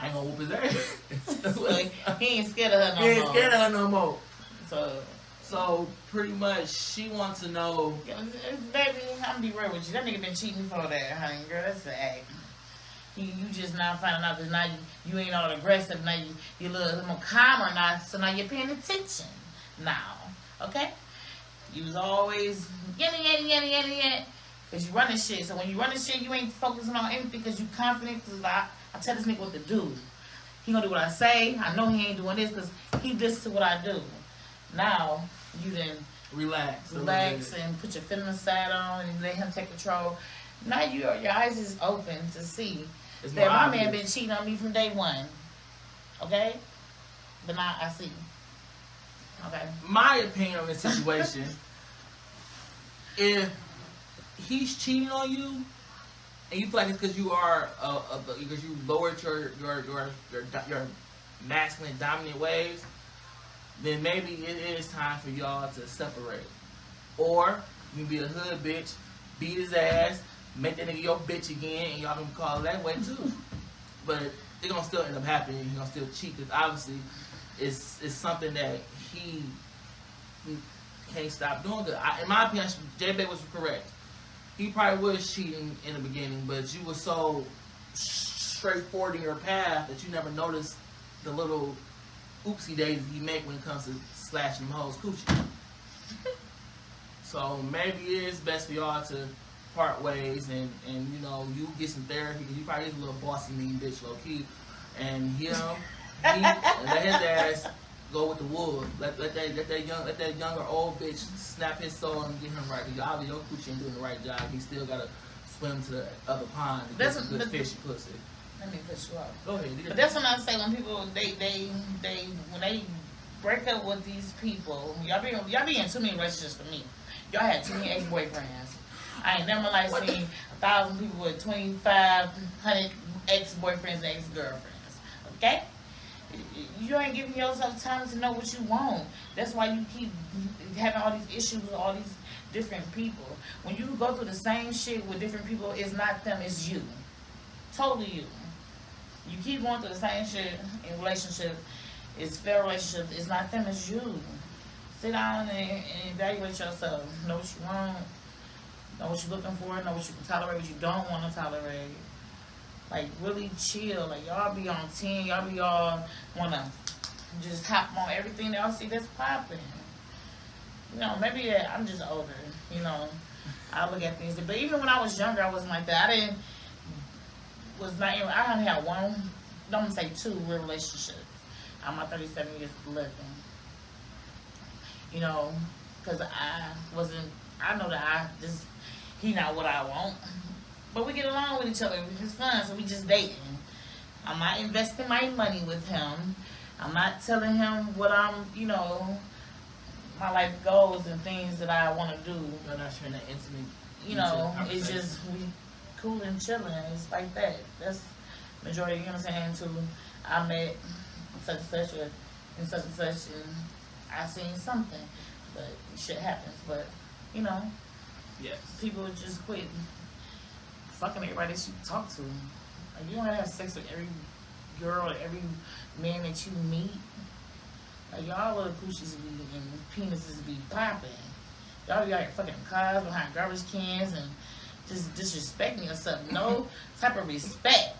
ain't gonna whoop his ass. Like, he ain't scared of her no more. He ain't scared of her no more. So pretty much she wants to know. Baby, I'm gonna be real with you. That nigga been cheating before that, honey. Girl, that's the act. You just now finding out that now you ain't all aggressive. Now you a little more calmer now. So now you're paying attention now. Okay? You was always yada. Because you running shit. So when you running shit, you ain't focusing on anything because you confident. Because I tell this nigga what to do. He gonna do what I say. I know he ain't doing this because he listens to what I do. Now, you then relax and put your feminine side on and let him take control. Now your eyes is open to see that my man been cheating on me from day one. Okay? But now I see. Okay? My opinion on this situation, if he's cheating on you, and you feel like it's because you are because you lowered your masculine dominant ways, then maybe it is time for y'all to separate. Or you can be a hood bitch, beat his ass, make that nigga your bitch again, and y'all can call it that way too. But it's gonna still end up happening. He's gonna still cheat because obviously it's something that he can't stop doing. In my opinion, J Bay was correct. He probably was cheating in the beginning, but you were so straightforward in your path that you never noticed the little oopsie daisies you make when it comes to slashing them hoes coochie. So maybe it is best for y'all to part ways and you know, you get some therapy because you probably is a little bossy mean bitch low key. And he let his ass go with the wolves. Let that younger old bitch snap his soul and get him right. Because obviously your coochie ain't doing the right job. He still gotta swim to the other pond to get some good fishy pussy. Let me push you up. Go ahead. But that's what I say when people they when they break up with these people, y'all be in too many relationships for me. Y'all had too many ex-boyfriends. I ain't never like seen 1,000 people with 2,500 ex-boyfriends and ex-girlfriends. Okay? You ain't giving yourself time to know what you want. That's why you keep having all these issues with all these different people. When you go through the same shit with different people, it's not them, it's you. Totally you. You keep going through the same shit in relationships. It's fair relationships. It's not them, it's you. Sit down and evaluate yourself. Know what you want. Know what you're looking for. Know what you can tolerate, what you don't want to tolerate. Like, really chill. Like, y'all be on 10. Y'all be all want to just hop on everything that y'all see that's popping. You know, maybe I'm just older. You know, I look at things. But even when I was younger, I wasn't like that. I only had one, don't say two, real relationships. I'm my 37 years living. You know, because I know that he not what I want. But we get along with each other. It's fun, so we just dating. I'm not investing my money with him. I'm not telling him what my life goals and things that I want to do. You're not sharing that intimate. You know, it's just we cool and chilling. It's like that. That's majority. You know what I'm saying? I met such and such and such and such, and I seen something, but shit happens. But you know, yes, people just quit fucking everybody that you talk to. Like, you don't have sex with every girl or every man that you meet. Like, y'all little coochies and penises be popping. Y'all be out here fucking cars behind garbage cans and just disrespecting yourself. No type of respect.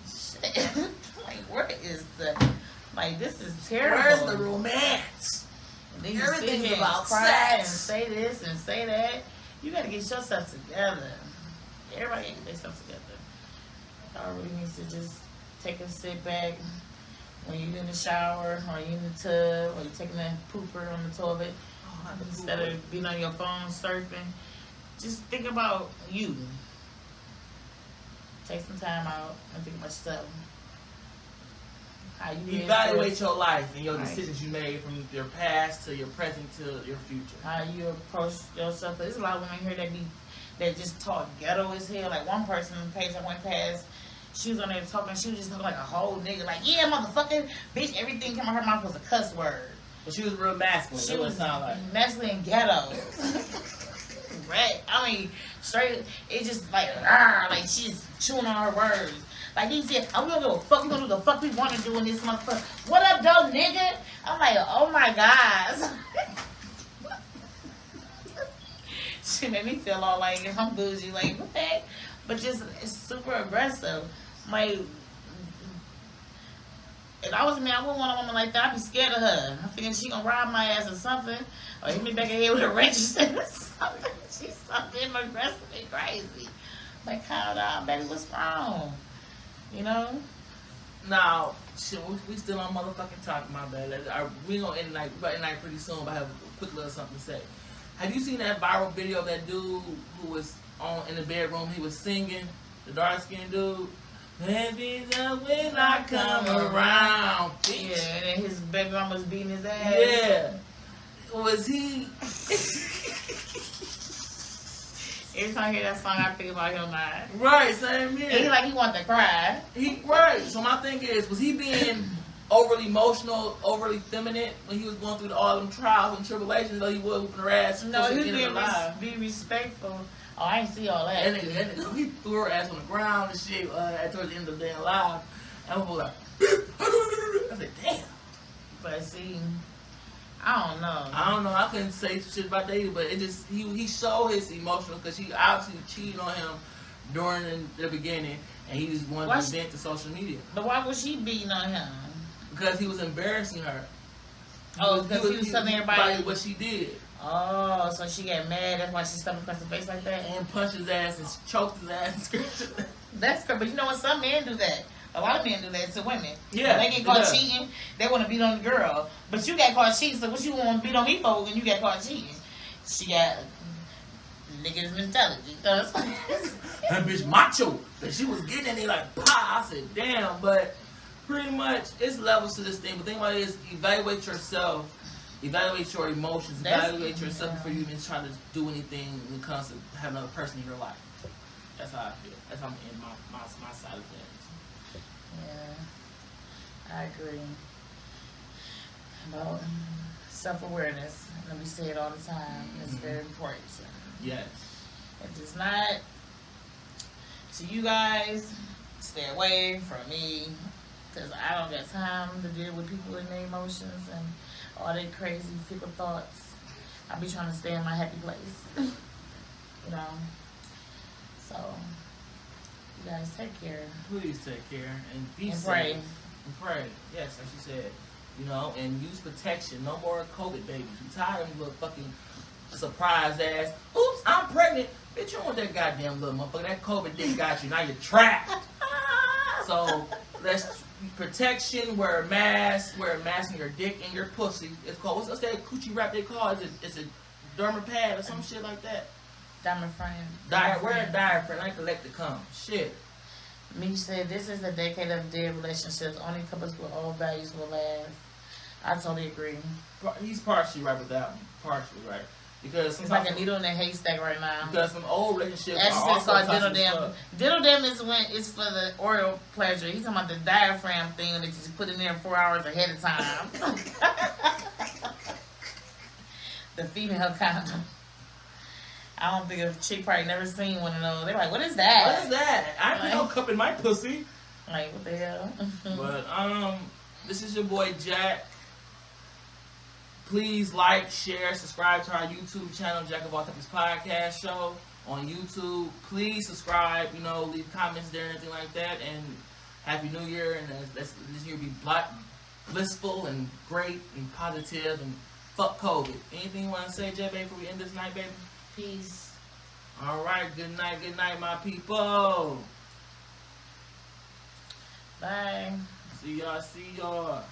Shit. Like, where is the, like, this is terrible. Where's the romance? And then you Everything's sit here about and cry and sex. say this and say that. You gotta get yourself together. Everybody gotta get themselves together. Y'all really needs to just take a sit back when you're in the shower, or you in the tub, or you're taking a pooper on the toilet. Instead of being on your phone surfing, just think about you. Take some time out and think about yourself. How you evaluate your life and your decisions you made from your past to your present to your future. How you approach yourself. There's a lot of women here that just talk ghetto as hell. Like one person on the page I went past, she was on there talking, she was just looking like a whole nigga. Like, yeah, motherfucker, bitch, everything came out of her mouth was a cuss word. But she was real masculine. She was masculine and ghetto. Right? I mean, straight, it's just like she's chewing on her words. Like he said, I'm gonna go fuck, we gonna do the fuck we wanna do in this motherfucker. What up, though, nigga? I'm like, oh my God. She made me feel all like I'm bougie, like, what the heck? But just, it's super aggressive. Like, if I was a man, I wouldn't want a woman like that. I'd be scared of her. I'm thinking she gonna rob my ass or something, or hit me back in the head with a wrench or something. She's something aggressive and crazy. Like, calm down, baby, what's wrong? You know? Now, shit, we still on motherfucking talk, my bad. We gonna end night, but end night pretty soon, but I have a quick little something to say. Have you seen that viral video of that dude who was in the bedroom? He was singing, the dark skinned dude. Maybe the when I come around. Bitch. Yeah, and then his baby mama was beating his ass. Yeah. Was he? Every time I hear that song, I think about him. Right, same here. He like he wanted to cry. Right. So my thing is, was he being overly emotional, overly feminine when he was going through all them trials and tribulations? Though he was whooping her ass. No, he was being respectful. Oh, I ain't see all that. And he threw her ass on the ground and shit towards the end of the damn live. And I was like, I said, damn. But see, I don't know. I couldn't say shit about that either, but it just, he showed his emotional because she obviously cheated on him during the beginning, and he just wanted to vent to social media. But why was she beating on him? Because he was embarrassing her. Because he was telling everybody what she did. Oh, so she got mad. That's why she stuck across the face like that? And punched his ass and choked his ass. That's good. But you know what? Some men do that. A lot of men do that to women. Yeah. When they get caught cheating, they want to beat on the girl. But you got caught cheating, so what you want to beat on me for when you got caught cheating? She got niggas mentality. That bitch macho. That she was getting in there like, pah. I said, damn. But pretty much, it's levels to this thing. But the thing about it is, evaluate yourself. Evaluate your emotions. Evaluate yourself before you even try to do anything when it comes to having another person in your life. That's how I feel. That's how I'm in my side of things. Yeah, I agree. About self-awareness, and we say it all the time. It's very important. Yes. If it's not to you guys, stay away from me, because I don't got time to deal with people in their emotions and all their crazy, fickle thoughts. I be trying to stay in my happy place. You know? So, you guys take care. Please take care and be safe. Pray. And pray. Yes, like she said. You know, and use protection. No more COVID babies. We tired of them little fucking surprise ass. Oops, I'm pregnant. Bitch, you don't want that goddamn little motherfucker. That COVID dick got you. Now you're trapped. So, let's protection, wear a mask in your dick and your pussy. It's called, what's that coochie wrap they call it? It's a derma pad or some shit like that. Diaphragm. Wear a diaphragm. I collect the cum. Shit. Me said, this is the decade of dead relationships. Only couples with all values will last. I totally agree. He's partially right with that one. Partially right. Because it's like a needle in a haystack right now. Because some old relationships are also called diddle dam. Diddle dam is when it's for the oral pleasure. He's talking about the diaphragm thing that you just put in there 4 hours ahead of time. The female condom. I don't think a chick probably never seen one of those. They're like, what is that? What is that? I put no cup in my pussy. Like, what the hell? But this is your boy Jack. Please like, share, subscribe to our YouTube channel, Jack of All Topics Podcast Show on YouTube. Please subscribe, leave comments there and anything like that. And Happy New Year, and let's this year be blissful and great and positive and fuck COVID. Anything you want to say, J, baby, before we end this night, baby? Peace. All right, good night, my people. Bye. See y'all.